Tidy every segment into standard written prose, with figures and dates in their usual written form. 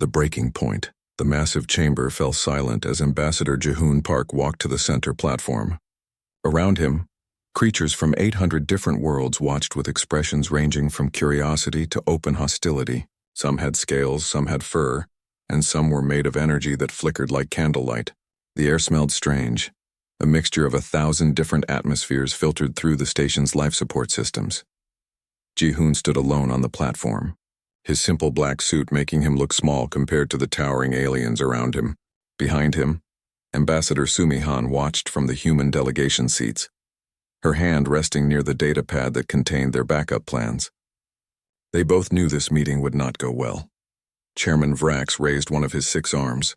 The breaking point. The massive chamber fell silent as Ambassador Jihoon Park walked to the center platform. Around him, creatures from 800 different worlds watched with expressions ranging from curiosity to open hostility. Some had scales, some had fur, and some were made of energy that flickered like candlelight. The air smelled strange. A mixture of 1,000 different atmospheres filtered through the station's life support systems. Jihoon stood alone on the platform, his simple black suit making him look small compared to the towering aliens around him. Behind him, Ambassador Sumihan watched from the human delegation seats, her hand resting near the data pad that contained their backup plans. They both knew this meeting would not go well. Chairman Vrax raised one of his 6 arms.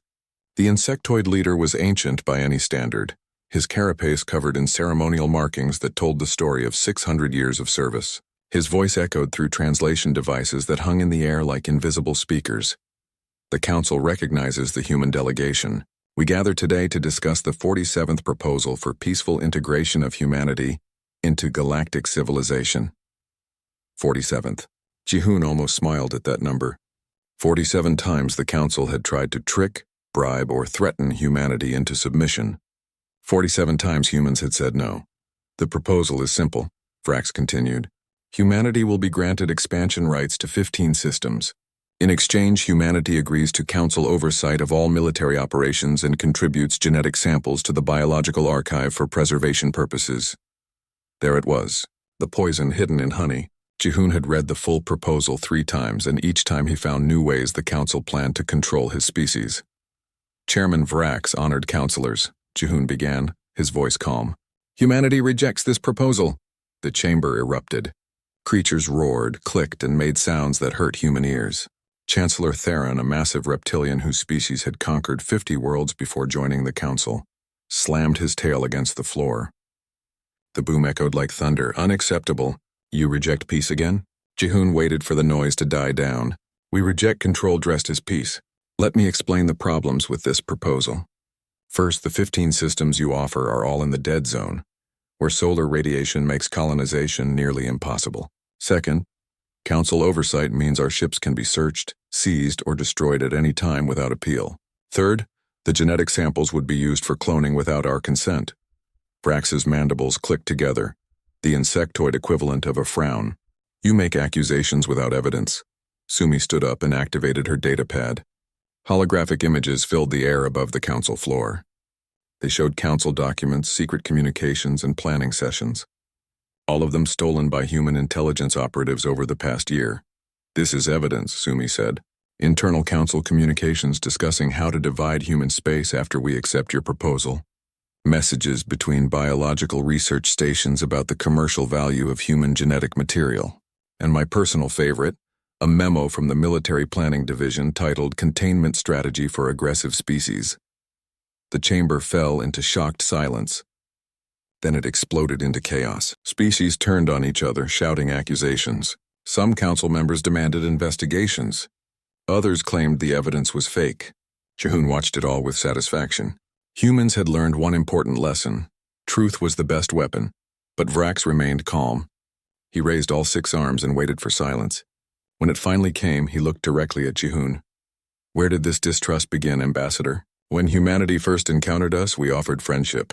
The insectoid leader was ancient by any standard, his carapace covered in ceremonial markings that told the story of 600 years of service. His voice echoed through translation devices that hung in the air like invisible speakers. The Council recognizes the human delegation. We gather today to discuss the 47th proposal for peaceful integration of humanity into galactic civilization. 47th. Jihoon almost smiled at that number. 47 times the Council had tried to trick, bribe, or threaten humanity into submission. 47 times humans had said no. The proposal is simple, Vrax continued. Humanity will be granted expansion rights to 15 systems. In exchange, humanity agrees to Council oversight of all military operations and contributes genetic samples to the biological archive for preservation purposes. There it was, the poison hidden in honey. Jihoon had read the full proposal 3 times, and each time he found new ways the Council planned to control his species. Chairman Vrax honored councilors. Jihoon began, his voice calm. Humanity rejects this proposal. The chamber erupted. Creatures roared, clicked, and made sounds that hurt human ears. Chancellor Theron, a massive reptilian whose species had conquered 50 worlds before joining the Council, slammed his tail against the floor. The boom echoed like thunder. Unacceptable. You reject peace again? Jihoon waited for the noise to die down. We reject control dressed as peace. Let me explain the problems with this proposal. First, the 15 systems you offer are all in the dead zone, where solar radiation makes colonization nearly impossible. Second, Council oversight means our ships can be searched, seized, or destroyed at any time without appeal. Third, the genetic samples would be used for cloning without our consent. Vrax's mandibles clicked together, the insectoid equivalent of a frown. You make accusations without evidence. Sumi stood up and activated her datapad. Holographic images filled the air above the Council floor. They showed Council documents, secret communications, and planning sessions. All of them stolen by human intelligence operatives over the past year. This is evidence, Sumi said. Internal Council communications discussing how to divide human space after we accept your proposal. Messages between biological research stations about the commercial value of human genetic material. And my personal favorite, a memo from the Military Planning Division titled Containment Strategy for Aggressive Species. The chamber fell into shocked silence. Then it exploded into chaos. Species turned on each other, shouting accusations. Some Council members demanded investigations. Others claimed the evidence was fake. Jihoon watched it all with satisfaction. Humans had learned one important lesson. Truth was the best weapon. But Vrax remained calm. He raised all 6 arms and waited for silence. When it finally came, he looked directly at Jihoon. Where did this distrust begin, Ambassador? When humanity first encountered us, we offered friendship.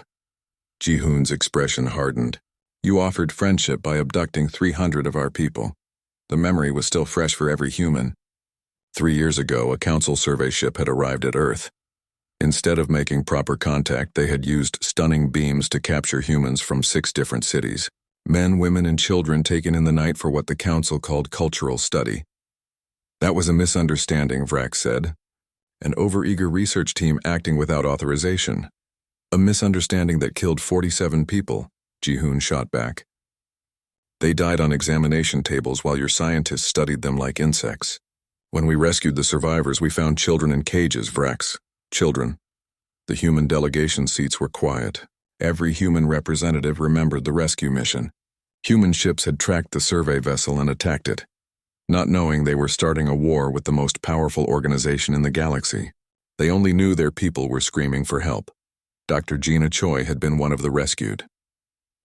Jihoon's expression hardened. You offered friendship by abducting 300 of our people. The memory was still fresh for every human. 3 years ago, a Council survey ship had arrived at Earth. Instead of making proper contact, they had used stunning beams to capture humans from 6 different cities. Men, women, and children taken in the night for what the Council called cultural study. That was a misunderstanding, Vrax said. An overeager research team acting without authorization. A misunderstanding that killed 47 people, Jihoon shot back. They died on examination tables while your scientists studied them like insects. When we rescued the survivors, we found children in cages, Vrax. Children. The human delegation seats were quiet. Every human representative remembered the rescue mission. Human ships had tracked the survey vessel and attacked it, not knowing they were starting a war with the most powerful organization in the galaxy. They only knew their people were screaming for help. Dr. Gina Choi had been one of the rescued.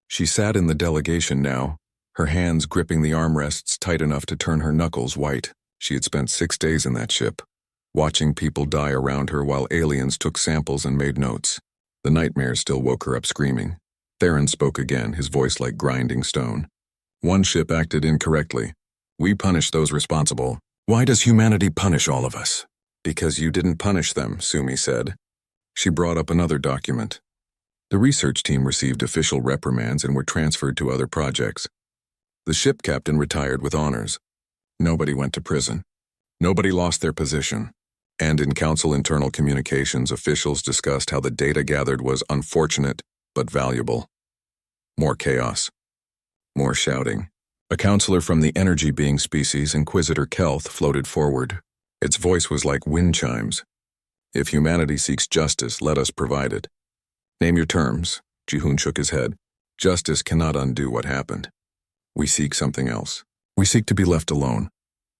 She sat in the delegation now, her hands gripping the armrests tight enough to turn her knuckles white. She had spent 6 days in that ship, watching people die around her while aliens took samples and made notes. The nightmare still woke her up screaming. Theron spoke again, his voice like grinding stone. One ship acted incorrectly. We punish those responsible. Why does humanity punish all of us? Because you didn't punish them, Sumi said. She brought up another document. The research team received official reprimands and were transferred to other projects. The ship captain retired with honors. Nobody went to prison. Nobody lost their position. And in council internal communications, officials discussed how the data gathered was unfortunate but valuable. More chaos. More shouting. A counselor from the energy being species, Inquisitor Kelth, floated forward. Its voice was like wind chimes. If humanity seeks justice, let us provide it. Name your terms. Jihoon shook his head. Justice cannot undo what happened. We seek something else. We seek to be left alone.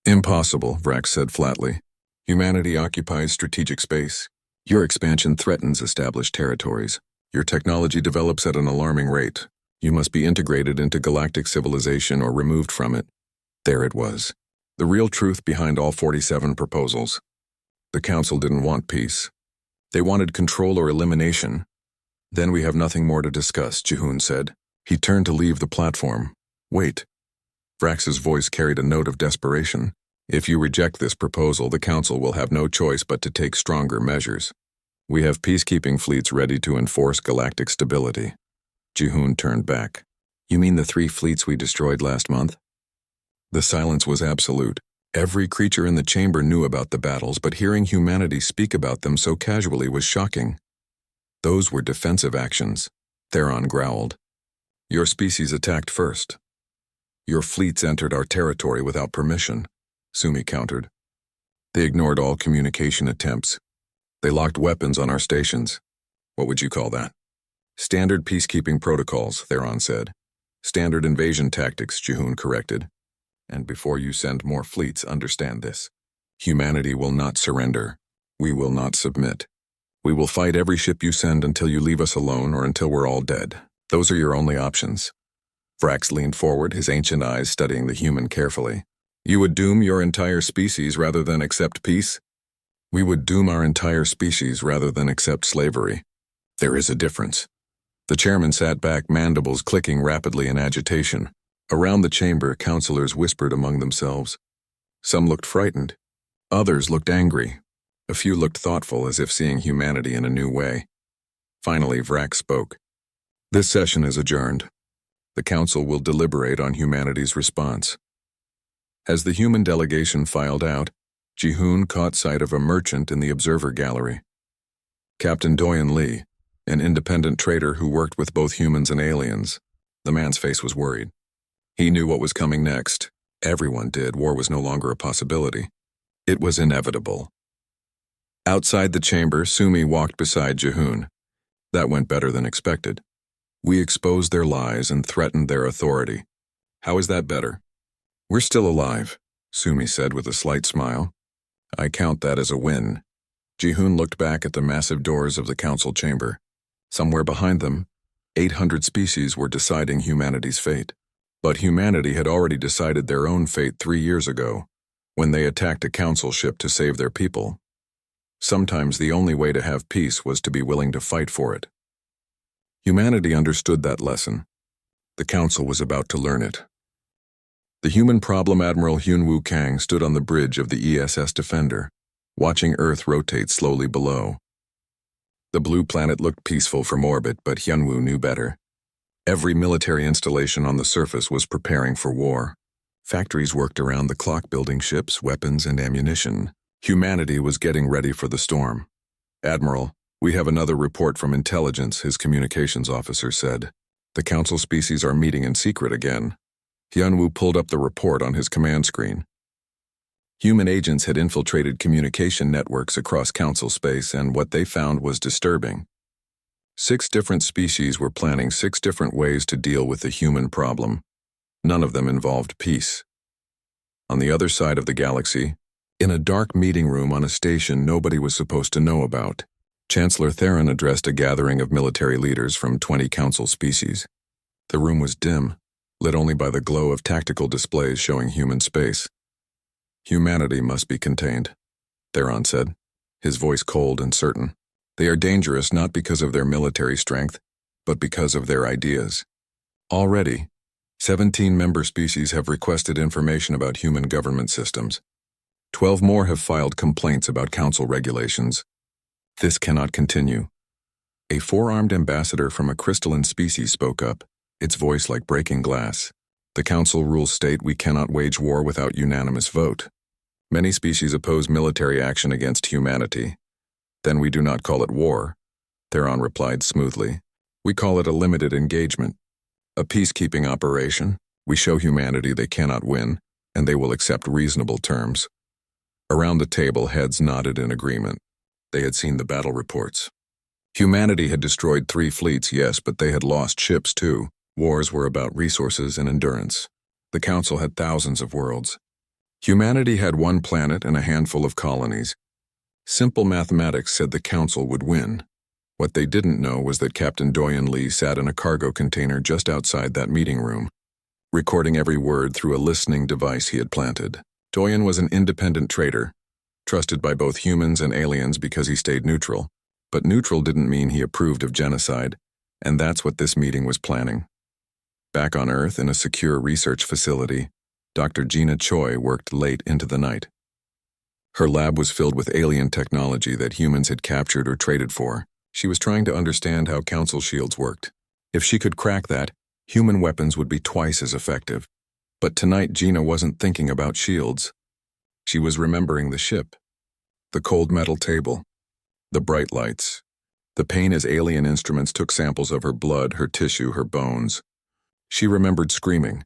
Impossible, Vrax said flatly. Humanity occupies strategic space. Your expansion threatens established territories. Your technology develops at an alarming rate. You must be integrated into galactic civilization or removed from it. There it was. The real truth behind all 47 proposals. The Council didn't want peace. They wanted control or elimination. Then we have nothing more to discuss, Jihoon said. He turned to leave the platform. Wait. Vrax's voice carried a note of desperation. If you reject this proposal, the Council will have no choice but to take stronger measures. We have peacekeeping fleets ready to enforce galactic stability. Jihoon turned back. You mean the 3 fleets we destroyed last month? The silence was absolute. Every creature in the chamber knew about the battles, but hearing humanity speak about them so casually was shocking. Those were defensive actions. Theron growled. Your species attacked first. Your fleets entered our territory without permission, Sumi countered. They ignored all communication attempts. They locked weapons on our stations. What would you call that? Standard peacekeeping protocols, Theron said. Standard invasion tactics, Jihoon corrected. And before you send more fleets, understand this. Humanity will not surrender. We will not submit. We will fight every ship you send until you leave us alone or until we're all dead. Those are your only options. Vrax leaned forward, his ancient eyes studying the human carefully. You would doom your entire species rather than accept peace? We would doom our entire species rather than accept slavery. There is a difference. The chairman sat back, mandibles clicking rapidly in agitation. Around the chamber, counselors whispered among themselves. Some looked frightened. Others looked angry. A few looked thoughtful, as if seeing humanity in a new way. Finally, Vrax spoke. This session is adjourned. The council will deliberate on humanity's response. As the human delegation filed out, Jihoon caught sight of a merchant in the observer gallery. Captain Doyen Lee, an independent trader who worked with both humans and aliens. The man's face was worried. He knew what was coming next. Everyone did. War was no longer a possibility. It was inevitable. Outside the chamber, Sumi walked beside Jihoon. That went better than expected. We exposed their lies and threatened their authority. How is that better? We're still alive, Sumi said with a slight smile. I count that as a win. Jihoon looked back at the massive doors of the council chamber. Somewhere behind them, 800 species were deciding humanity's fate. But humanity had already decided their own fate 3 years ago, when they attacked a council ship to save their people. Sometimes the only way to have peace was to be willing to fight for it. Humanity understood that lesson. The council was about to learn it. The human problem Admiral Hyunwoo Kang stood on the bridge of the ESS Defender, watching Earth rotate slowly below. The blue planet looked peaceful from orbit, but Hyunwoo knew better. Every military installation on the surface was preparing for war. Factories worked around the clock building ships, weapons, and ammunition. Humanity was getting ready for the storm. Admiral, we have another report from intelligence, his communications officer said. The council species are meeting in secret again. Hyunwoo pulled up the report on his command screen. Human agents had infiltrated communication networks across council space, and what they found was disturbing. 6 different species were planning 6 different ways to deal with the human problem. None of them involved peace. On the other side of the galaxy, in a dark meeting room on a station nobody was supposed to know about, Chancellor Theron addressed a gathering of military leaders from 20 council species. The room was dim, lit only by the glow of tactical displays showing human space. Humanity must be contained. Theron said, his voice cold and certain. They are dangerous not because of their military strength, but because of their ideas. Already, 17 member species have requested information about human government systems. 12 more have filed complaints about council regulations. This cannot continue. A four-armed ambassador from a crystalline species spoke up, its voice like breaking glass. The council rules state we cannot wage war without unanimous vote. Many species oppose military action against humanity. Then we do not call it war, Theron replied smoothly. We call it a limited engagement. A peacekeeping operation. We show humanity they cannot win, and they will accept reasonable terms. Around the table, heads nodded in agreement. They had seen the battle reports. Humanity had destroyed 3 fleets, yes, but they had lost ships too. Wars were about resources and endurance. The council had thousands of worlds. Humanity had 1 planet and a handful of colonies. Simple mathematics said the council would win. What they didn't know was that Captain Doyen Lee sat in a cargo container just outside that meeting room, recording every word through a listening device he had planted. Doyen was an independent trader, trusted by both humans and aliens because he stayed neutral. But neutral didn't mean he approved of genocide, and that's what this meeting was planning. Back on Earth, in a secure research facility, Dr. Gina Choi worked late into the night. Her lab was filled with alien technology that humans had captured or traded for. She was trying to understand how council shields worked. If she could crack that, human weapons would be twice as effective. But tonight Gina wasn't thinking about shields. She was remembering the ship, the cold metal table, the bright lights, the pain as alien instruments took samples of her blood, her tissue, her bones. She remembered screaming,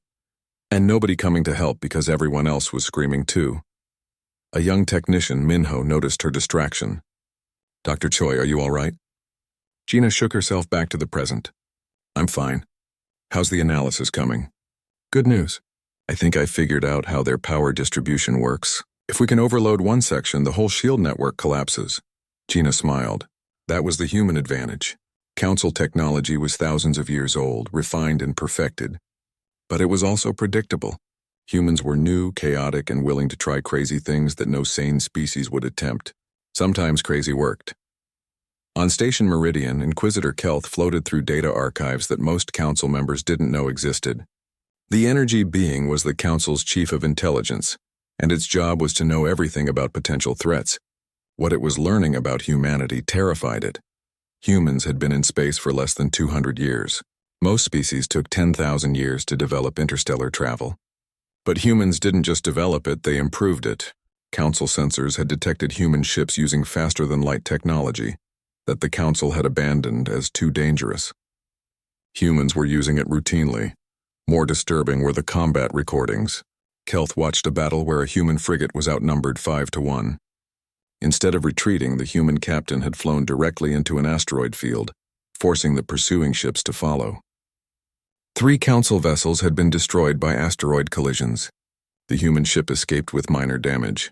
and nobody coming to help because everyone else was screaming too. A young technician, Minho, noticed her distraction. Dr. Choi, are you all right? Gina shook herself back to the present. I'm fine. How's the analysis coming? Good news. I think I figured out how their power distribution works. If we can overload one section, the whole shield network collapses. Gina smiled. That was the human advantage. Council technology was thousands of years old, refined and perfected. But it was also predictable. Humans were new, chaotic, and willing to try crazy things that no sane species would attempt. Sometimes crazy worked. On Station Meridian, Inquisitor Kelth floated through data archives that most council members didn't know existed. The energy being was the council's chief of intelligence, and its job was to know everything about potential threats. What it was learning about humanity terrified it. Humans had been in space for less than 200 years. Most species took 10,000 years to develop interstellar travel. But humans didn't just develop it, they improved it. Council sensors had detected human ships using faster-than-light technology that the Council had abandoned as too dangerous. Humans were using it routinely. More disturbing were the combat recordings. Kelth watched a battle where a human frigate was outnumbered 5-1. Instead of retreating, the human captain had flown directly into an asteroid field, forcing the pursuing ships to follow. 3 Council vessels had been destroyed by asteroid collisions. The human ship escaped with minor damage.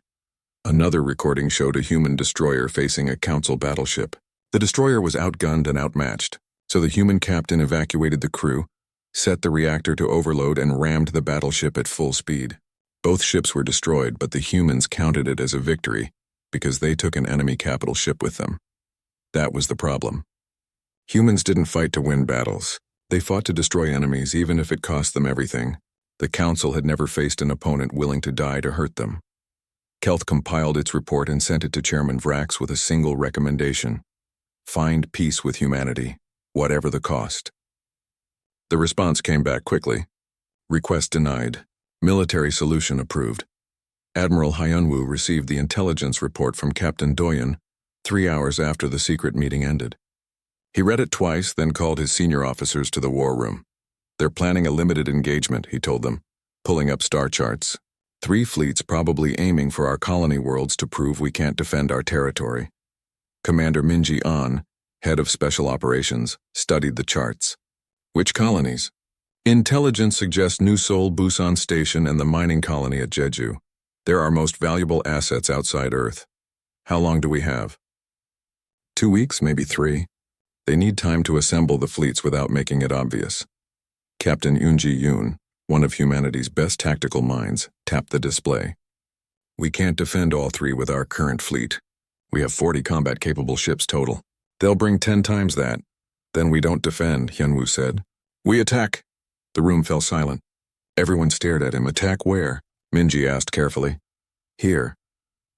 Another recording showed a human destroyer facing a Council battleship. The destroyer was outgunned and outmatched, so the human captain evacuated the crew, set the reactor to overload, and rammed the battleship at full speed. Both ships were destroyed, but the humans counted it as a victory because they took an enemy capital ship with them. That was the problem. Humans didn't fight to win battles. They fought to destroy enemies, even if it cost them everything. The Council had never faced an opponent willing to die to hurt them. Kelth compiled its report and sent it to Chairman Vrax with a single recommendation. Find peace with humanity, whatever the cost. The response came back quickly. Request denied. Military solution approved. Admiral Hyunwoo received the intelligence report from Captain Doyen 3 hours after the secret meeting ended. He read it twice, then called his senior officers to the war room. They're planning a limited engagement, he told them, pulling up star charts. 3 fleets probably aiming for our colony worlds to prove we can't defend our territory. Commander Minji An, head of special operations, studied the charts. Which colonies? Intelligence suggests New Seoul Busan Station and the mining colony at Jeju. They're our most valuable assets outside Earth. How long do we have? 2 weeks, maybe 3. They need time to assemble the fleets without making it obvious. Captain Yoonji Yoon, one of humanity's best tactical minds, tapped the display. We can't defend all three with our current fleet. We have 40 combat-capable ships total. They'll bring 10 times that. Then we don't defend, Hyunwoo said. We attack. The room fell silent. Everyone stared at him. Attack where? Minji asked carefully. Here.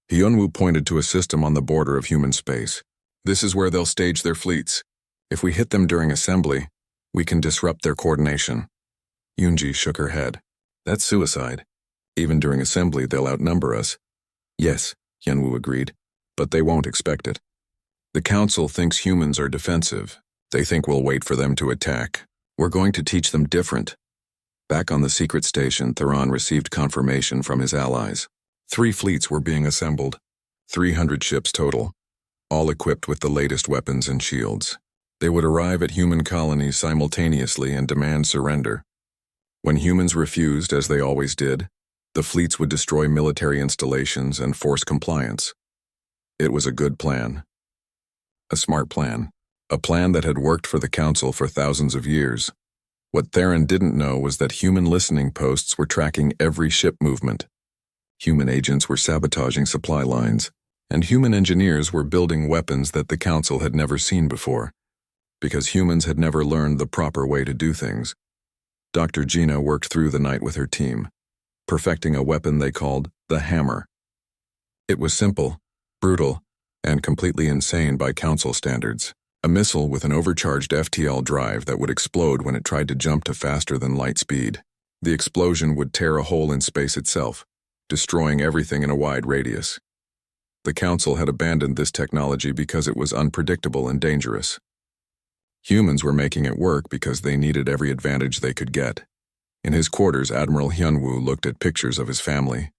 Hyunwoo pointed to a system on the border of human space. This is where they'll stage their fleets. If we hit them during assembly, we can disrupt their coordination. Yoonji shook her head. That's suicide. Even during assembly, they'll outnumber us. Yes, Hyunwoo agreed, but they won't expect it. The council thinks humans are defensive. They think we'll wait for them to attack. We're going to teach them different. Back on the secret station, Theron received confirmation from his allies. 3 fleets were being assembled, 300 ships total, all equipped with the latest weapons and shields. They would arrive at human colonies simultaneously and demand surrender. When humans refused, as they always did, the fleets would destroy military installations and force compliance. It was a good plan. A smart plan. A plan that had worked for the Council for thousands of years. What Theron didn't know was that human listening posts were tracking every ship movement. Human agents were sabotaging supply lines, and human engineers were building weapons that the Council had never seen before, because humans had never learned the proper way to do things. Dr. Gina worked through the night with her team, perfecting a weapon they called the Hammer. It was simple, brutal, and completely insane by Council standards. A missile with an overcharged FTL drive that would explode when it tried to jump to faster than light speed. The explosion would tear a hole in space itself, destroying everything in a wide radius. The Council had abandoned this technology because it was unpredictable and dangerous. Humans were making it work because they needed every advantage they could get. In his quarters, Admiral Hyunwoo looked at pictures of his family.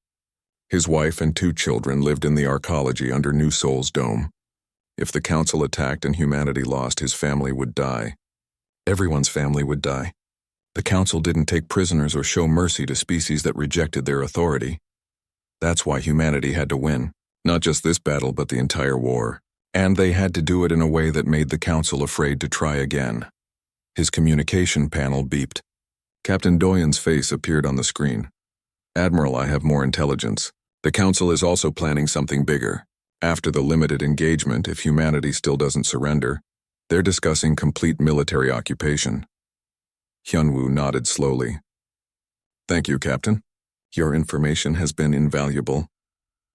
His wife and 2 children lived in the arcology under New Seoul's dome. If the Council attacked and humanity lost, his family would die. Everyone's family would die. The Council didn't take prisoners or show mercy to species that rejected their authority. That's why humanity had to win, not just this battle but the entire war. And they had to do it in a way that made the Council afraid to try again. His communication panel beeped. Captain Doyen's face appeared on the screen. Admiral, I have more intelligence. The Council is also planning something bigger. After the limited engagement, if humanity still doesn't surrender, they're discussing complete military occupation. Hyunwoo nodded slowly. Thank you, Captain. Your information has been invaluable.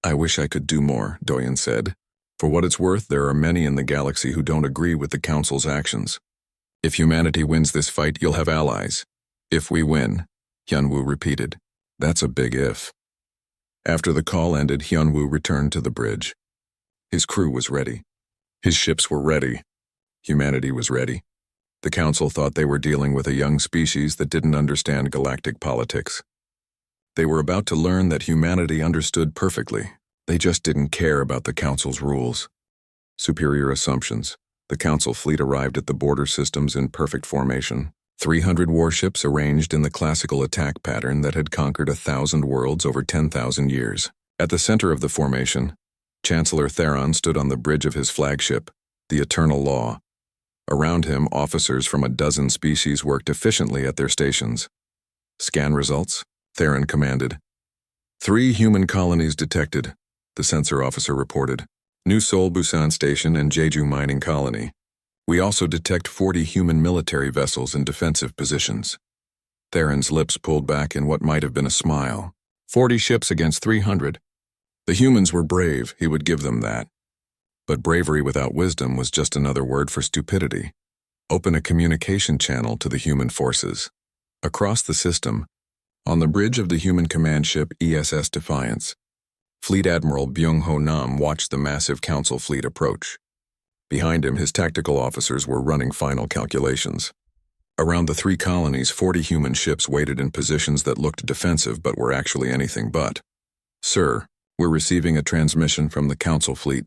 I wish I could do more, Doyen said. For what it's worth, there are many in the galaxy who don't agree with the Council's actions. If humanity wins this fight, you'll have allies. If we win, Hyunwoo repeated. That's a big if. After the call ended, Hyunwoo returned to the bridge. His crew was ready. His ships were ready. Humanity was ready. The Council thought they were dealing with a young species that didn't understand galactic politics. They were about to learn that humanity understood perfectly. They just didn't care about the Council's rules. Superior assumptions. The Council fleet arrived at the border systems in perfect formation. 300 warships arranged in the classical attack pattern that had conquered 1,000 worlds over 10,000 years. At the center of the formation, Chancellor Theron stood on the bridge of his flagship, the Eternal Law. Around him, officers from a dozen species worked efficiently at their stations. Scan results, Theron commanded. 3 human colonies detected, the sensor officer reported. New Seoul Busan Station and Jeju Mining Colony. We also detect 40 human military vessels in defensive positions. Theron's lips pulled back in what might have been a smile. 40 ships against 300. The humans were brave, he would give them that. But bravery without wisdom was just another word for stupidity. Open a communication channel to the human forces. Across the system, on the bridge of the human command ship ESS Defiance, Fleet Admiral Byung-ho Nam watched the massive Council fleet approach. Behind him, his tactical officers were running final calculations. Around the 3 colonies, 40 human ships waited in positions that looked defensive but were actually anything but. Sir, we're receiving a transmission from the Council fleet,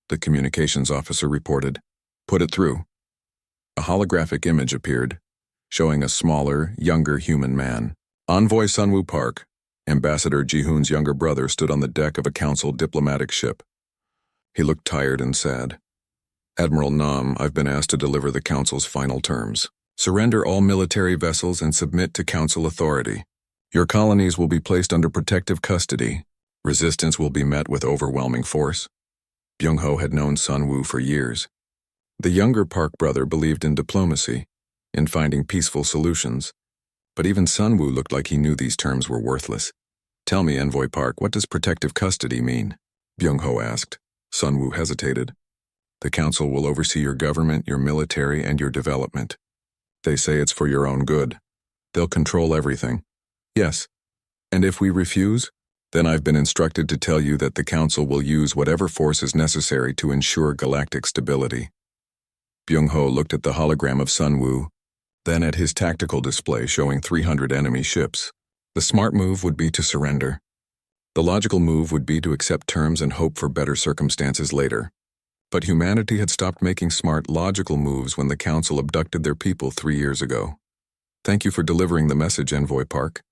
the communications officer reported. Put it through. A holographic image appeared, showing a smaller, younger human man. Envoy Sunwoo Park, Ambassador Ji-hoon's younger brother, stood on the deck of a Council diplomatic ship. He looked tired and sad. Admiral Nam, I've been asked to deliver the Council's final terms. Surrender all military vessels and submit to Council authority. Your colonies will be placed under protective custody. Resistance will be met with overwhelming force. Byung-ho had known Sun-woo for years. The younger Park brother believed in diplomacy, in finding peaceful solutions. But even Sun-woo looked like he knew these terms were worthless. "Tell me, Envoy Park, what does protective custody mean?" Byung-ho asked. Sun-woo hesitated. "The council will oversee your government, your military, and your development. They say it's for your own good. They'll control everything." "Yes. And if we refuse? Then I've been instructed to tell you that the council will use whatever force is necessary to ensure galactic stability." Byung-ho looked at the hologram of Sun-woo, then at his tactical display showing 300 enemy ships. The smart move would be to surrender. The logical move would be to accept terms and hope for better circumstances later. But humanity had stopped making smart, logical moves when the council abducted their people 3 years ago. "Thank you for delivering the message, Envoy Park.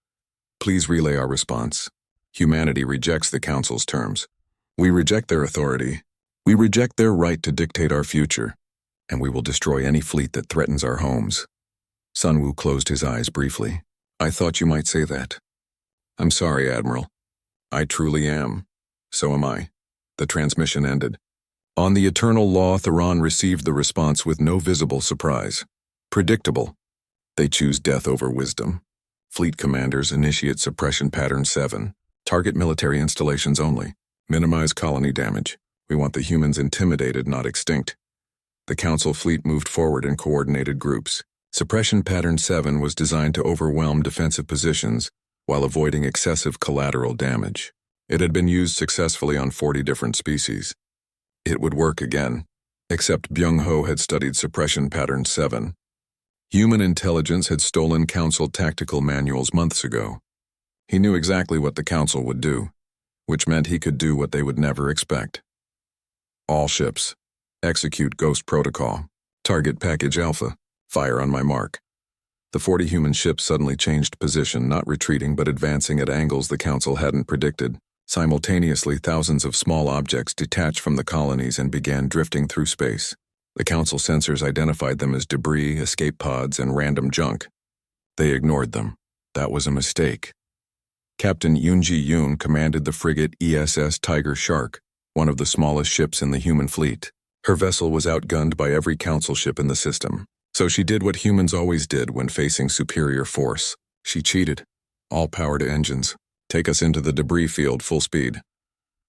Please relay our response. Humanity rejects the council's terms. We reject their authority. We reject their right to dictate our future. And we will destroy any fleet that threatens our homes." Sun-woo closed his eyes briefly. "I thought you might say that." "I'm sorry, Admiral. I truly am. So am I." The transmission ended. On the Eternal Law, Theron received the response with no visible surprise. Predictable. They choose death over wisdom. Fleet commanders initiate suppression pattern 7. Target military installations only. Minimize colony damage. We want the humans intimidated, not extinct. The council fleet moved forward in coordinated groups. Suppression pattern 7 was designed to overwhelm defensive positions while avoiding excessive collateral damage. It had been used successfully on 40 different species. It would work again, except Byung-ho had studied suppression pattern 7. Human intelligence had stolen council tactical manuals months ago. He knew exactly what the council would do, which meant he could do what they would never expect. All ships. Execute Ghost Protocol. Target Package Alpha. Fire on my mark. The 40 human ships suddenly changed position, not retreating but advancing at angles the council hadn't predicted. Simultaneously, thousands of small objects detached from the colonies and began drifting through space. The council sensors identified them as debris, escape pods, and random junk. They ignored them. That was a mistake. Captain Yoon commanded the frigate ESS Tiger Shark, one of the smallest ships in the human fleet. Her vessel was outgunned by every council ship in the system. So she did what humans always did when facing superior force. She cheated. All power to engines. Take us into the debris field full speed.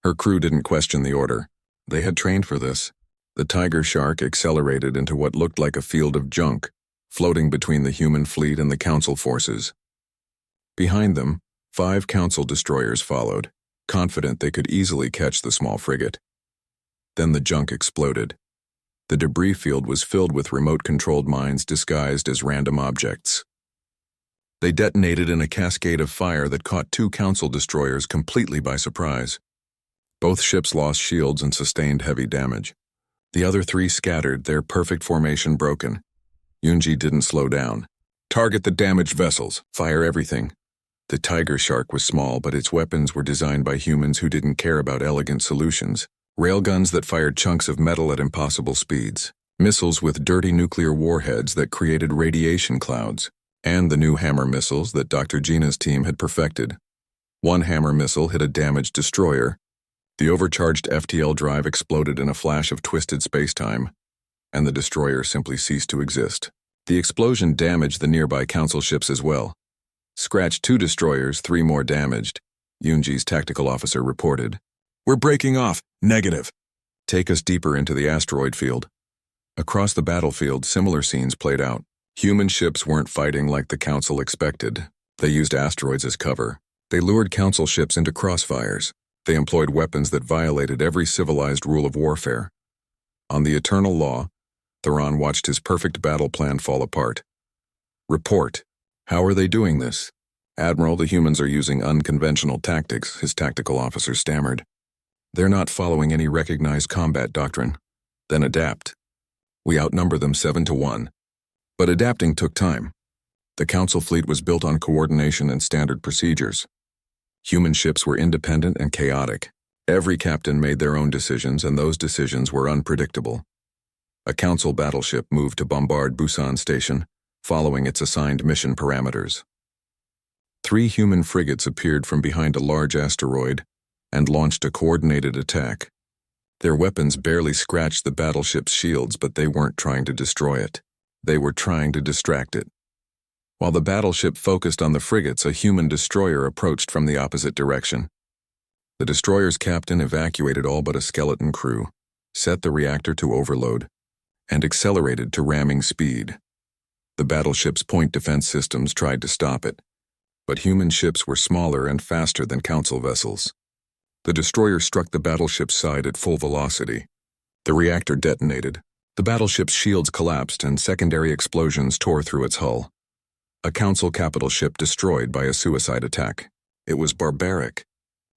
Her crew didn't question the order. They had trained for this. The Tiger Shark accelerated into what looked like a field of junk, floating between the human fleet and the council forces. Behind them, 5 council destroyers followed, confident they could easily catch the small frigate. Then the junk exploded. The debris field was filled with remote-controlled mines disguised as random objects. They detonated in a cascade of fire that caught 2 council destroyers completely by surprise. Both ships lost shields and sustained heavy damage. The other 3 scattered, their perfect formation broken. Yoonji didn't slow down. "Target the damaged vessels. Fire everything." The Tiger Shark was small, but its weapons were designed by humans who didn't care about elegant solutions. Railguns that fired chunks of metal at impossible speeds. Missiles with dirty nuclear warheads that created radiation clouds. And the new Hammer missiles that Dr. Gina's team had perfected. One Hammer missile hit a damaged destroyer. The overcharged FTL drive exploded in a flash of twisted spacetime, and the destroyer simply ceased to exist. The explosion damaged the nearby council ships as well. "Scratched 2 destroyers, 3 more damaged," Yoonji's tactical officer reported. "We're breaking off. Negative." "Take us deeper into the asteroid field." Across the battlefield, similar scenes played out. Human ships weren't fighting like the council expected. They used asteroids as cover. They lured council ships into crossfires. They employed weapons that violated every civilized rule of warfare. On the Eternal Law, Theron watched his perfect battle plan fall apart. "Report. How are they doing this?" "Admiral, the humans are using unconventional tactics," his tactical officer stammered. "They're not following any recognized combat doctrine." "Then adapt. We outnumber them 7 to 1. But adapting took time. The council fleet was built on coordination and standard procedures. Human ships were independent and chaotic. Every captain made their own decisions, and those decisions were unpredictable. A council battleship moved to bombard Busan Station, following its assigned mission parameters. 3 human frigates appeared from behind a large asteroid and launched a coordinated attack. Their weapons barely scratched the battleship's shields, but they weren't trying to destroy it. They were trying to distract it. While the battleship focused on the frigates, a human destroyer approached from the opposite direction. The destroyer's captain evacuated all but a skeleton crew, set the reactor to overload, and accelerated to ramming speed. The battleship's point defense systems tried to stop it, but human ships were smaller and faster than Council vessels. The destroyer struck the battleship's side at full velocity. The reactor detonated. The battleship's shields collapsed and secondary explosions tore through its hull. A Council capital ship destroyed by a suicide attack. It was barbaric.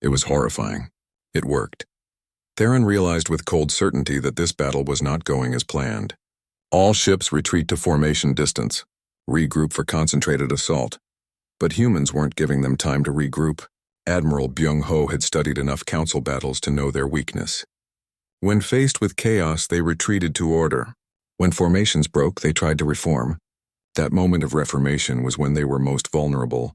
It was horrifying. It worked. Theron realized with cold certainty that this battle was not going as planned. All ships retreat to formation distance, regroup for concentrated assault. But humans weren't giving them time to regroup. Admiral Byung-ho had studied enough Council battles to know their weakness. When faced with chaos, they retreated to order. When formations broke, they tried to reform. That moment of reformation was when they were most vulnerable.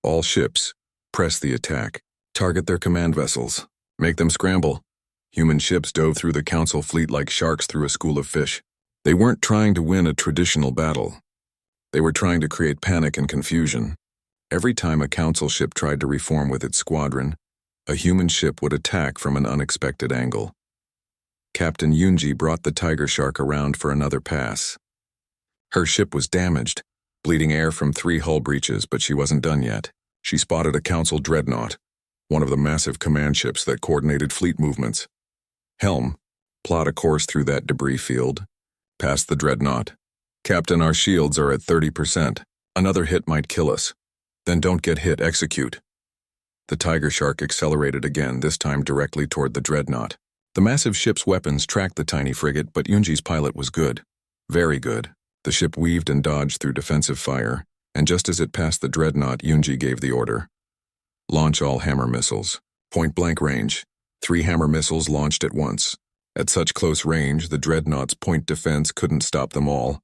All ships, press the attack. Target their command vessels. Make them scramble. Human ships dove through the Council fleet like sharks through a school of fish. They weren't trying to win a traditional battle. They were trying to create panic and confusion. Every time a Council ship tried to reform with its squadron, a human ship would attack from an unexpected angle. Captain Yoonji brought the Tiger Shark around for another pass. Her ship was damaged, bleeding air from 3 hull breaches, but she wasn't done yet. She spotted a Council dreadnought, one of the massive command ships that coordinated fleet movements. Helm, plot a course through that debris field. Past the dreadnought. Captain, our shields are at 30%. Another hit might kill us. Then don't get hit, execute. The Tiger Shark accelerated again, this time directly toward the dreadnought. The massive ship's weapons tracked the tiny frigate, but Yoonji's pilot was good. Very good. The ship weaved and dodged through defensive fire, and just as it passed the dreadnought, Yoonji gave the order. Launch all hammer missiles. Point-blank range. 3 hammer missiles launched at once. At such close range, the dreadnought's point defense couldn't stop them all.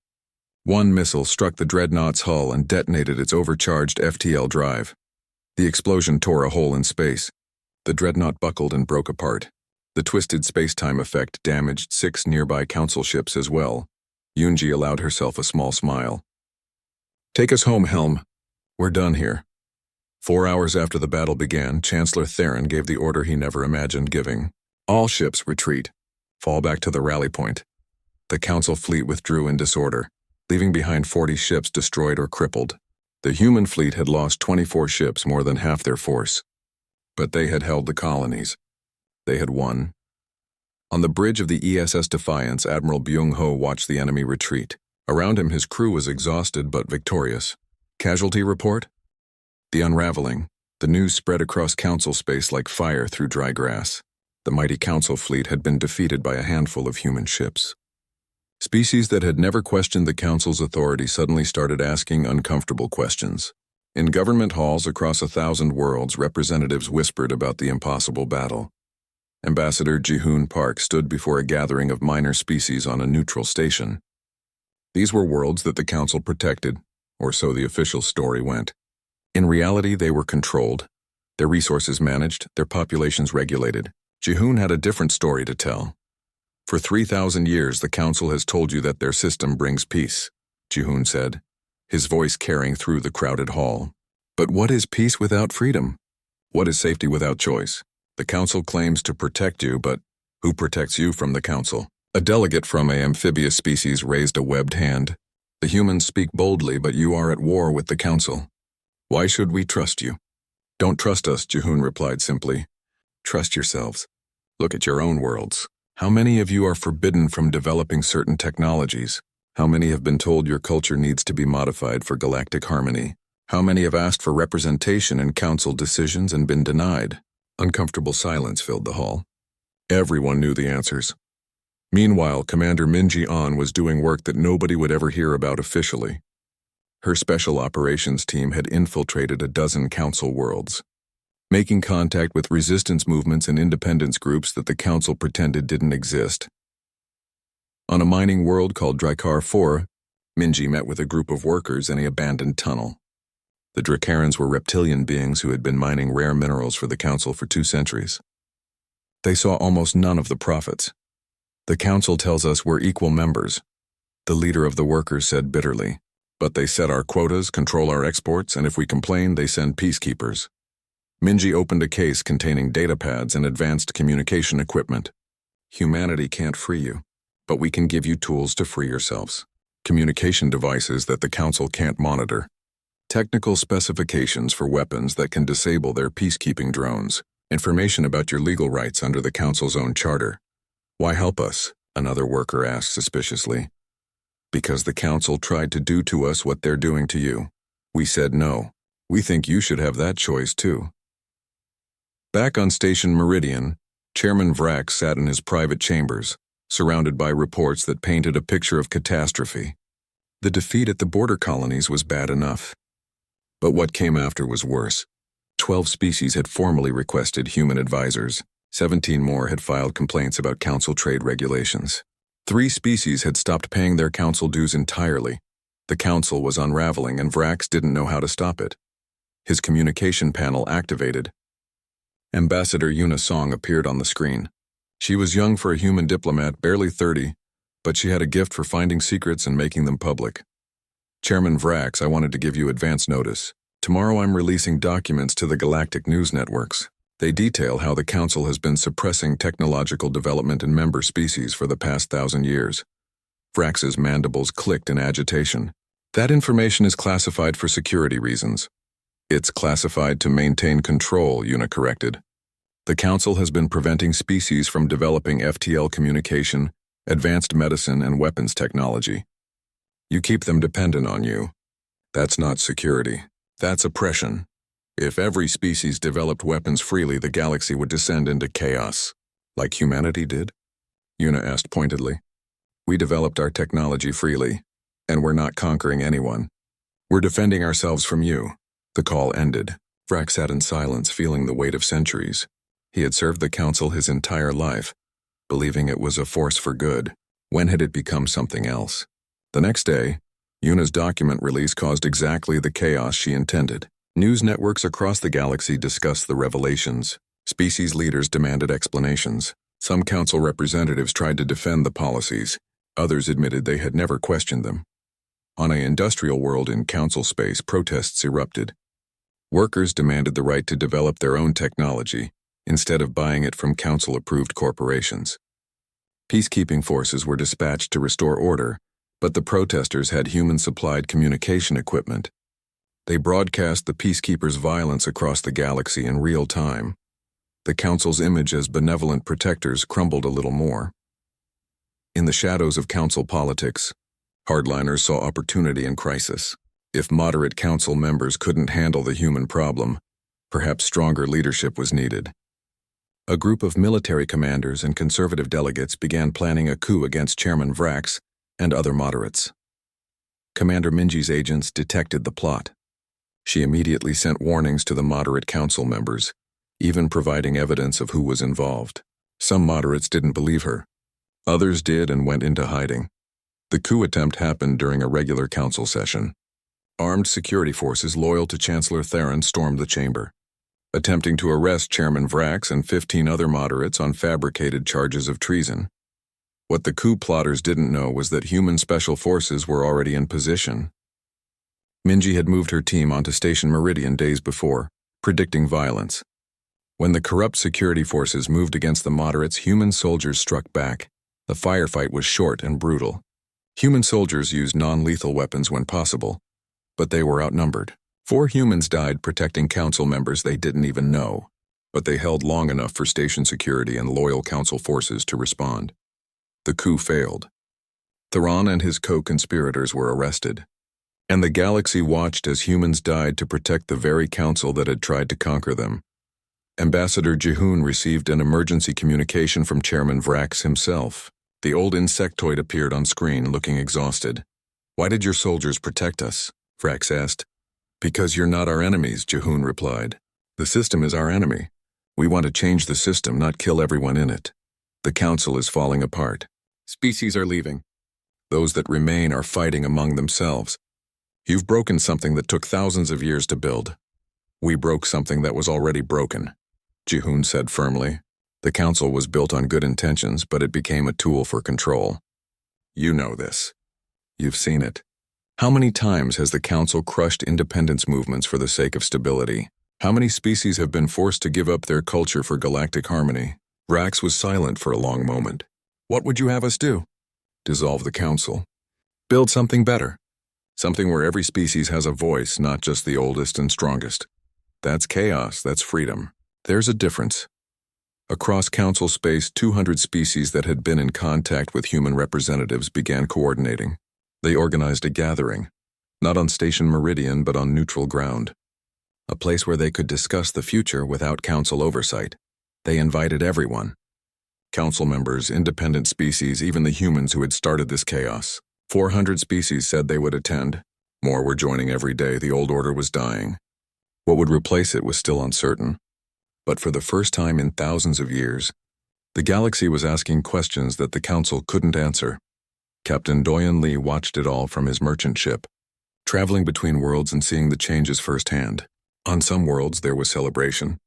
One missile struck the dreadnought's hull and detonated its overcharged FTL drive. The explosion tore a hole in space. The dreadnought buckled and broke apart. The twisted space-time effect damaged 6 nearby Council ships as well. Yoonji allowed herself a small smile. Take us home, Helm. We're done here. 4 hours after the battle began, Chancellor Theron gave the order he never imagined giving. All ships retreat. Fall back to the rally point. The Council fleet withdrew in disorder, leaving behind 40 ships destroyed or crippled. The human fleet had lost 24 ships, more than half their force. But they had held the colonies. They had won. On the bridge of the ESS Defiance, Admiral Byung-ho watched the enemy retreat. Around him, his crew was exhausted but victorious. Casualty report? The unraveling. The news spread across Council space like fire through dry grass. The mighty Council fleet had been defeated by a handful of human ships. Species that had never questioned the Council's authority suddenly started asking uncomfortable questions. In government halls across 1,000 worlds, representatives whispered about the impossible battle. Ambassador Ji-hoon Park stood before a gathering of minor species on a neutral station. These were worlds that the Council protected, or so the official story went. In reality, they were controlled, their resources managed, their populations regulated. Ji-hoon had a different story to tell. For 3,000 years, the Council has told you that their system brings peace, Ji-hoon said, his voice carrying through the crowded hall. But what is peace without freedom? What is safety without choice? The Council claims to protect you, but who protects you from the Council? A delegate from an amphibious species raised a webbed hand. The humans speak boldly, but you are at war with the Council. Why should we trust you? Don't trust us, Ji-hoon replied simply. Trust yourselves. Look at your own worlds. How many of you are forbidden from developing certain technologies? How many have been told your culture needs to be modified for galactic harmony? How many have asked for representation in Council decisions and been denied? Uncomfortable silence filled the hall. Everyone knew the answers. Meanwhile, Commander Min-ji-on was doing work that nobody would ever hear about officially. Her special operations team had infiltrated a dozen Council worlds, making contact with resistance movements and independence groups that the Council pretended didn't exist. On a mining world called Drakkar 4, Minji met with a group of workers in an abandoned tunnel. The Drakkarans were reptilian beings who had been mining rare minerals for the Council for 2 centuries. They saw almost none of the profits. The council tells us we're equal members, the leader of the workers said bitterly. But they set our quotas, control our exports, and if we complain, they send peacekeepers. Minji opened a case containing datapads and advanced communication equipment. Humanity can't free you, but we can give you tools to free yourselves. Communication devices that the council can't monitor. Technical specifications for weapons that can disable their peacekeeping drones. Information about your legal rights under the council's own charter. Why help us? Another worker asked suspiciously. Because the council tried to do to us what they're doing to you. We said no. We think you should have that choice too. Back on Station Meridian, Chairman Vrax sat in his private chambers, surrounded by reports that painted a picture of catastrophe. The defeat at the border colonies was bad enough. But what came after was worse. 12 species had formally requested human advisors. 17 more had filed complaints about council trade regulations. 3 species had stopped paying their council dues entirely. The council was unraveling and Vrax didn't know how to stop it. His communication panel activated. Ambassador Yuna Song appeared on the screen. She was young for a human diplomat, barely 30, but she had a gift for finding secrets and making them public. Chairman Vrax, I wanted to give you advance notice. Tomorrow I'm releasing documents to the Galactic news networks. They detail how the Council has been suppressing technological development in member species for the past 1,000 years. Vrax's mandibles clicked in agitation. That information is classified for security reasons. It's classified to maintain control, Yuna corrected. The Council has been preventing species from developing FTL communication, advanced medicine, and weapons technology. You keep them dependent on you. That's not security. That's oppression. If every species developed weapons freely, the galaxy would descend into chaos. Like humanity did? Yuna asked pointedly. We developed our technology freely, and we're not conquering anyone. We're defending ourselves from you. The call ended. Vrax sat in silence, feeling the weight of centuries. He had served the Council his entire life, believing it was a force for good. When had it become something else? The next day, Yuna's document release caused exactly the chaos she intended. News networks across the galaxy discussed the revelations. Species leaders demanded explanations. Some council representatives tried to defend the policies. Others admitted they had never questioned them. On an industrial world in council space, protests erupted. Workers demanded the right to develop their own technology, instead of buying it from council-approved corporations. Peacekeeping forces were dispatched to restore order, but the protesters had human-supplied communication equipment. They broadcast the peacekeepers' violence across the galaxy in real time. The Council's image as benevolent protectors crumbled a little more. In the shadows of council politics, hardliners saw opportunity in crisis. If moderate council members couldn't handle the human problem, perhaps stronger leadership was needed. A group of military commanders and conservative delegates began planning a coup against Chairman Vrax and other moderates. Commander Minji's agents detected the plot. She immediately sent warnings to the moderate council members, even providing evidence of who was involved. Some moderates didn't believe her. Others did and went into hiding. The coup attempt happened during a regular council session. Armed security forces loyal to Chancellor Theron stormed the chamber, attempting to arrest Chairman Vrax and 15 other moderates on fabricated charges of treason. What the coup plotters didn't know was that human special forces were already in position. Minji had moved her team onto Station Meridian days before, predicting violence. When the corrupt security forces moved against the moderates, human soldiers struck back. The firefight was short and brutal. Human soldiers used non-lethal weapons when possible, but they were outnumbered. 4 humans died protecting council members they didn't even know, but they held long enough for station security and loyal council forces to respond. The coup failed. Theron and his co-conspirators were arrested, and the galaxy watched as humans died to protect the very council that had tried to conquer them. Ambassador Jihoon received an emergency communication from Chairman Vrax himself. The old insectoid appeared on screen, looking exhausted. "Why did your soldiers protect us?" Vrax asked. "Because you're not our enemies," Jihoon replied. "The system is our enemy. We want to change the system, not kill everyone in it. The council is falling apart. Species are leaving. Those that remain are fighting among themselves. You've broken something that took thousands of years to build. We broke something that was already broken," Jihoon said firmly. The council was built on good intentions, but it became a tool for control. You know this. You've seen it. How many times has the council crushed independence movements for the sake of stability? How many species have been forced to give up their culture for galactic harmony? Vrax was silent for a long moment. What would you have us do? Dissolve the council. Build something better. Something where every species has a voice, not just the oldest and strongest. That's chaos, that's freedom. There's a difference. Across council space, 200 species that had been in contact with human representatives began coordinating. They organized a gathering, not on Station Meridian but on neutral ground. A place where they could discuss the future without council oversight. They invited everyone. Council members, independent species, even the humans who had started this chaos. 400 species said they would attend. More were joining every day. The old order was dying. What would replace it was still uncertain. But for the first time in thousands of years, the galaxy was asking questions that the council couldn't answer. Captain Doyen Lee watched it all from his merchant ship, traveling between worlds and seeing the changes firsthand. On some worlds there was celebration.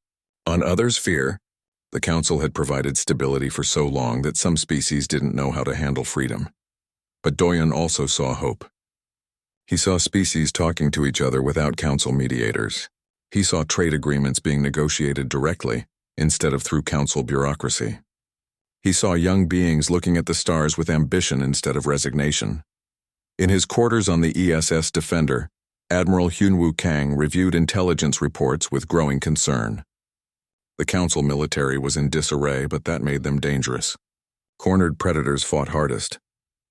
On others, fear. The council had provided stability for so long that some species didn't know how to handle freedom. But Doyen also saw hope. He saw species talking to each other without council mediators. He saw trade agreements being negotiated directly, instead of through council bureaucracy. He saw young beings looking at the stars with ambition instead of resignation. In his quarters on the ESS Defender, Admiral Hyunwoo Kang reviewed intelligence reports with growing concern. The council military was in disarray, but that made them dangerous. Cornered predators fought hardest.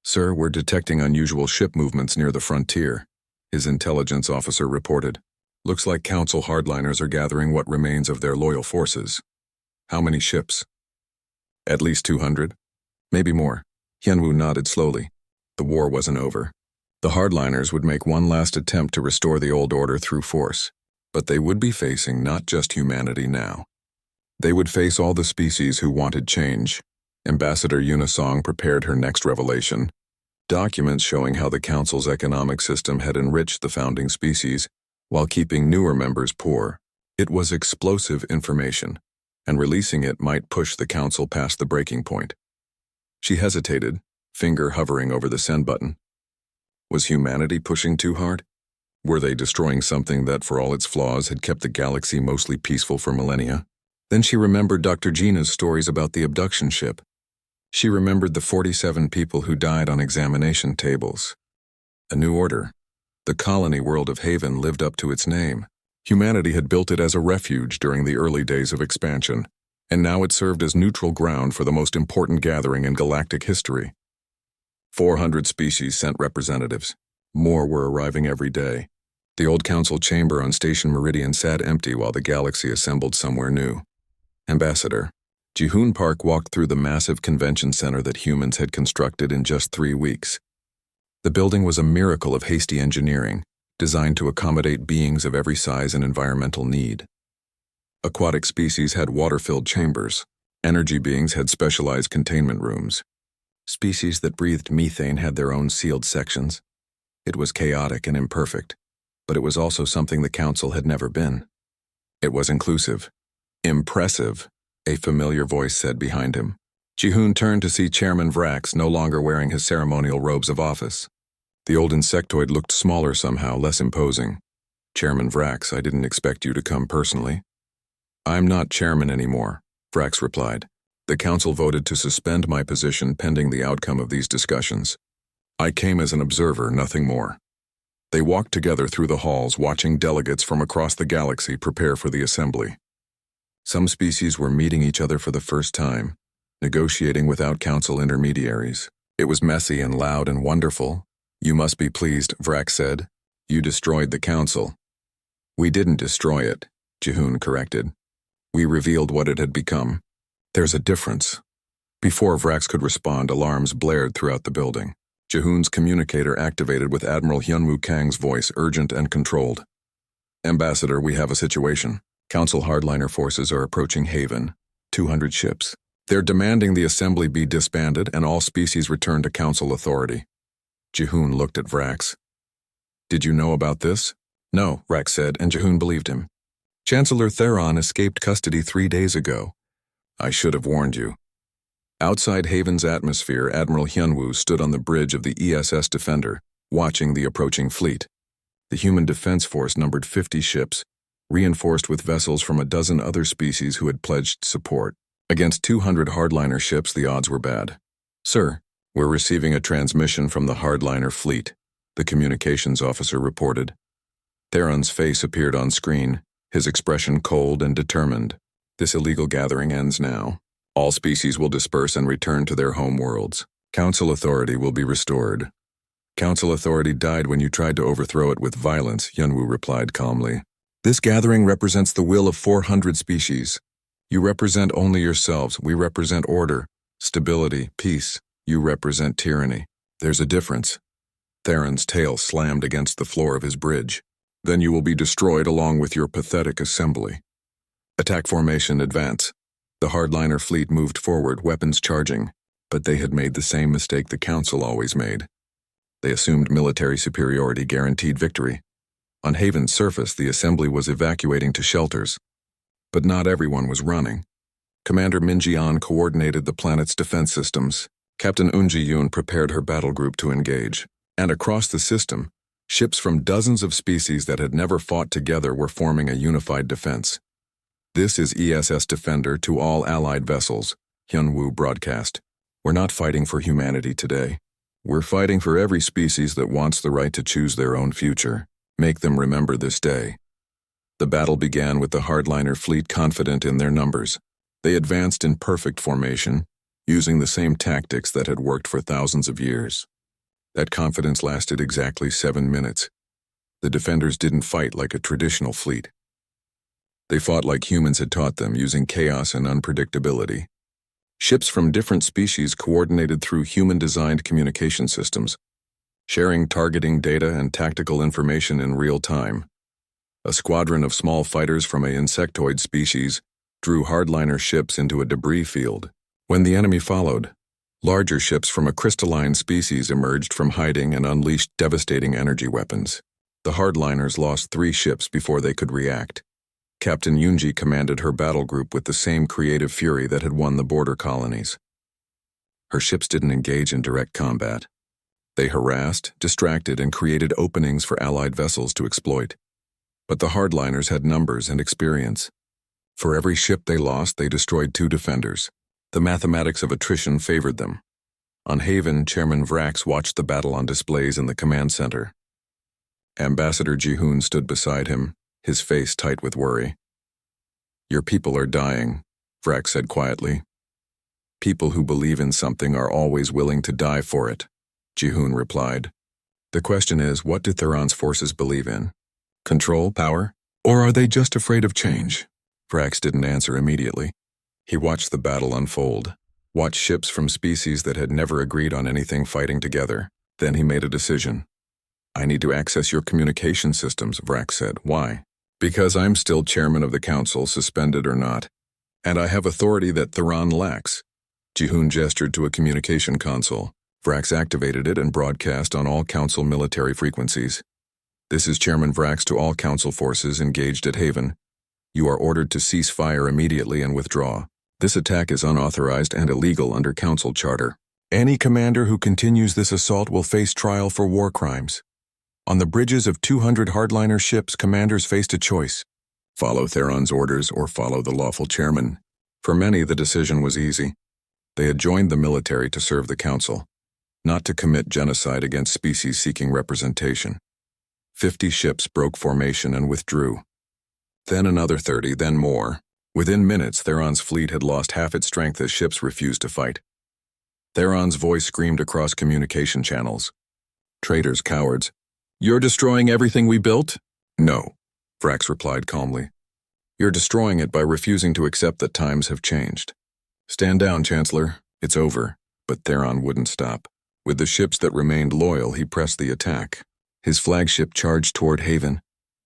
"Sir, we're detecting unusual ship movements near the frontier," his intelligence officer reported. "Looks like council hardliners are gathering what remains of their loyal forces." "How many ships?" "At least 200. Maybe more." Hyunwoo nodded slowly. The war wasn't over. The hardliners would make one last attempt to restore the old order through force, but they would be facing not just humanity now. They would face all the species who wanted change. Ambassador Unisong prepared her next revelation. Documents showing how the council's economic system had enriched the founding species while keeping newer members poor. It was explosive information, and releasing it might push the council past the breaking point. She hesitated, finger hovering over the send button. Was humanity pushing too hard? Were they destroying something that, for all its flaws, had kept the galaxy mostly peaceful for millennia? Then she remembered Dr. Gina's stories about the abduction ship. She remembered the 47 people who died on examination tables. A new order. The colony world of Haven lived up to its name. Humanity had built it as a refuge during the early days of expansion, and now it served as neutral ground for the most important gathering in galactic history. 400 species sent representatives. More were arriving every day. The old council chamber on Station Meridian sat empty while the galaxy assembled somewhere new. Ambassador, Jihoon Park walked through the massive convention center that humans had constructed in just 3 weeks. The building was a miracle of hasty engineering, designed to accommodate beings of every size and environmental need. Aquatic species had water-filled chambers. Energy beings had specialized containment rooms. Species that breathed methane had their own sealed sections. It was chaotic and imperfect, but it was also something the council had never been. It was inclusive. "Impressive," a familiar voice said behind him. Jihoon turned to see Chairman Vrax no longer wearing his ceremonial robes of office. The old insectoid looked smaller somehow, less imposing. "Chairman Vrax, I didn't expect you to come personally." "I'm not chairman anymore," Vrax replied. "The council voted to suspend my position pending the outcome of these discussions. I came as an observer, nothing more." They walked together through the halls, watching delegates from across the galaxy prepare for the assembly. Some species were meeting each other for the first time, negotiating without council intermediaries. It was messy and loud and wonderful. "You must be pleased," Vrax said. "You destroyed the council." "We didn't destroy it," Jihoon corrected. "We revealed what it had become." "There's a difference." Before Vrax could respond, alarms blared throughout the building. Jihoon's communicator activated with Admiral Hyunwoo Kang's voice, urgent and controlled. "Ambassador, we have a situation. Council hardliner forces are approaching Haven. 200 ships. They're demanding the assembly be disbanded and all species return to council authority." Jihoon looked at Vrax. "Did you know about this?" "No," Vrax said, and Jihoon believed him. "Chancellor Theron escaped custody 3 days ago. I should have warned you. Outside Haven's atmosphere, Admiral Hyunwoo stood on the bridge of the ESS Defender, watching the approaching fleet. The human defense force numbered 50 ships, reinforced with vessels from a dozen other species who had pledged support. Against 200 hardliner ships, the odds were bad. Sir, we're receiving a transmission from the hardliner fleet, the communications officer reported. Theron's face appeared on screen, his expression cold and determined. This illegal gathering ends now. All species will disperse and return to their home worlds. Council authority will be restored. Council authority died when you tried to overthrow it with violence, Hyunwoo replied calmly. This gathering represents the will of 400 species. You represent only yourselves. We represent order, stability, peace. You represent tyranny. There's a difference. Theron's tail slammed against the floor of his bridge. Then you will be destroyed along with your pathetic assembly. Attack formation, advance. The hardliner fleet moved forward, weapons charging, but they had made the same mistake the Council always made. They assumed military superiority guaranteed victory. On Haven's surface, the assembly was evacuating to shelters. But not everyone was running. Commander Min Ji-an coordinated the planet's defense systems. Captain Eun Ji-yoon prepared her battle group to engage. And across the system, ships from dozens of species that had never fought together were forming a unified defense. This is ESS Defender to all allied vessels, Hyunwoo broadcast. We're not fighting for humanity today. We're fighting for every species that wants the right to choose their own future. Make them remember this day. The battle began with the hardliner fleet confident in their numbers. They advanced in perfect formation, using the same tactics that had worked for thousands of years. That confidence lasted exactly 7 minutes. The defenders didn't fight like a traditional fleet. They fought like humans had taught them, using chaos and unpredictability. Ships from different species coordinated through human-designed communication systems, sharing targeting data and tactical information in real time. A squadron of small fighters from an insectoid species drew hardliner ships into a debris field. When the enemy followed, larger ships from a crystalline species emerged from hiding and unleashed devastating energy weapons. The hardliners lost 3 ships before they could react. Captain Yoonji commanded her battle group with the same creative fury that had won the border colonies. Her ships didn't engage in direct combat. They harassed, distracted, and created openings for allied vessels to exploit. But the hardliners had numbers and experience. For every ship they lost, they destroyed 2 defenders. The mathematics of attrition favored them. On Haven, Chairman Vrax watched the battle on displays in the command center. Ambassador Ji-hoon stood beside him, his face tight with worry. Your people are dying, Vrax said quietly. People who believe in something are always willing to die for it, Ji-hoon replied. The question is, what do Theron's forces believe in? Control, power? Or are they just afraid of change? Vrax didn't answer immediately. He watched the battle unfold, watched ships from species that had never agreed on anything fighting together. Then he made a decision. I need to access your communication systems, Vrax said. Why? Because I'm still chairman of the council, suspended or not. And I have authority that Theron lacks. Ji-hoon gestured to a communication console. Vrax activated it and broadcast on all council military frequencies. This is Chairman Vrax to all council forces engaged at Haven. You are ordered to cease fire immediately and withdraw. This attack is unauthorized and illegal under council charter. Any commander who continues this assault will face trial for war crimes. On the bridges of 200 hardliner ships, commanders faced a choice. Follow Theron's orders or follow the lawful chairman. For many, the decision was easy. They had joined the military to serve the council, not to commit genocide against species seeking representation. 50 ships broke formation and withdrew. Then another 30, then more. Within minutes, Theron's fleet had lost half its strength as ships refused to fight. Theron's voice screamed across communication channels. Traitors, cowards. You're destroying everything we built? No, Vrax replied calmly. You're destroying it by refusing to accept that times have changed. Stand down, Chancellor. It's over. But Theron wouldn't stop. With the ships that remained loyal, he pressed the attack. His flagship charged toward Haven,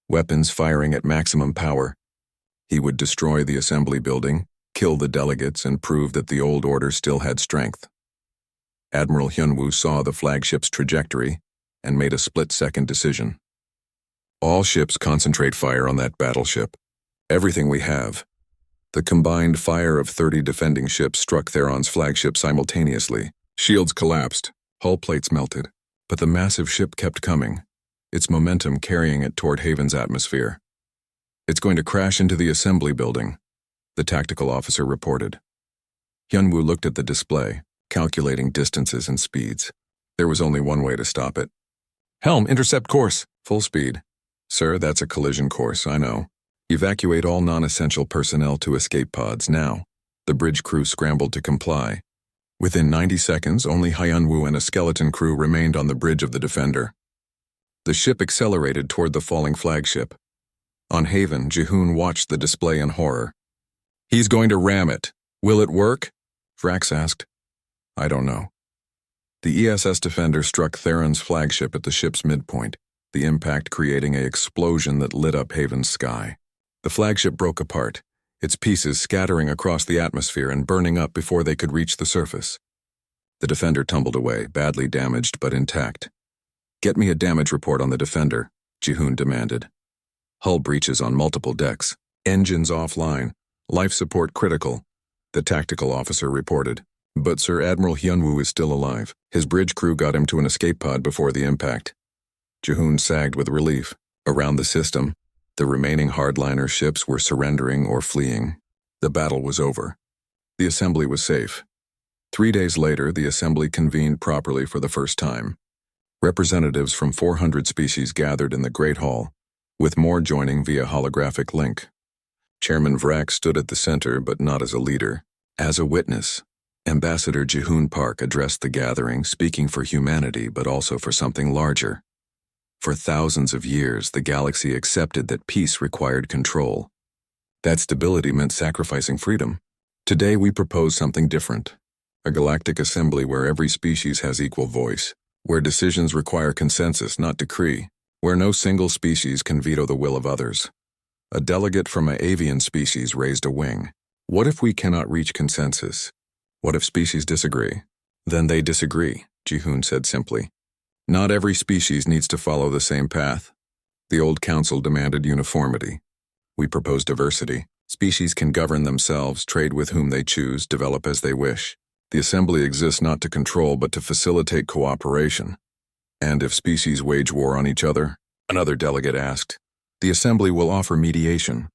weapons firing at maximum power. He would destroy the assembly building, kill the delegates, and prove that the old order still had strength. Admiral Hyunwoo saw the flagship's trajectory and made a split-second decision. All ships concentrate fire on that battleship. Everything we have. The combined fire of 30 defending ships struck Theron's flagship simultaneously. Shields collapsed, hull plates melted, but the massive ship kept coming, its momentum carrying it toward Haven's atmosphere. "It's going to crash into the assembly building," the tactical officer reported. Hyunwoo looked at the display, calculating distances and speeds. There was only one way to stop it. "Helm, intercept course." "Full speed." "Sir, that's a collision course, I know. Evacuate all non-essential personnel to escape pods now." The bridge crew scrambled to comply. Within 90 seconds, only Hyunwoo and a skeleton crew remained on the bridge of the Defender. The ship accelerated toward the falling flagship. On Haven, Jihoon watched the display in horror. "He's going to ram it. Will it work?" Vrax asked. "I don't know." The ESS Defender struck Theron's flagship at the ship's midpoint, the impact creating an explosion that lit up Haven's sky. The flagship broke apart, its pieces scattering across the atmosphere and burning up before they could reach the surface. The Defender tumbled away, badly damaged but intact. "Get me a damage report on the Defender," Jihoon demanded. "Hull breaches on multiple decks, engines offline, life support critical," the tactical officer reported. "But Sir Admiral Hyunwoo is still alive. His bridge crew got him to an escape pod before the impact." Jihoon sagged with relief. Around the system, the remaining hardliner ships were surrendering or fleeing. The battle was over. The assembly was safe. 3 days later, the assembly convened properly for the first time. Representatives from 400 species gathered in the Great Hall, with more joining via holographic link. Chairman Vrax stood at the center, but not as a leader. As a witness, Ambassador Jihoon Park addressed the gathering, speaking for humanity but also for something larger. For thousands of years, the galaxy accepted that peace required control. That stability meant sacrificing freedom. Today we propose something different. A galactic assembly where every species has equal voice, where decisions require consensus, not decree, where no single species can veto the will of others. A delegate from an avian species raised a wing. "What if we cannot reach consensus? What if species disagree?" "Then they disagree," Jihoon said simply. "Not every species needs to follow the same path." The old council demanded uniformity. We propose diversity. Species can govern themselves, trade with whom they choose, develop as they wish. The assembly exists not to control but to facilitate cooperation. "And if species wage war on each other?" another delegate asked. "The assembly will offer mediation,"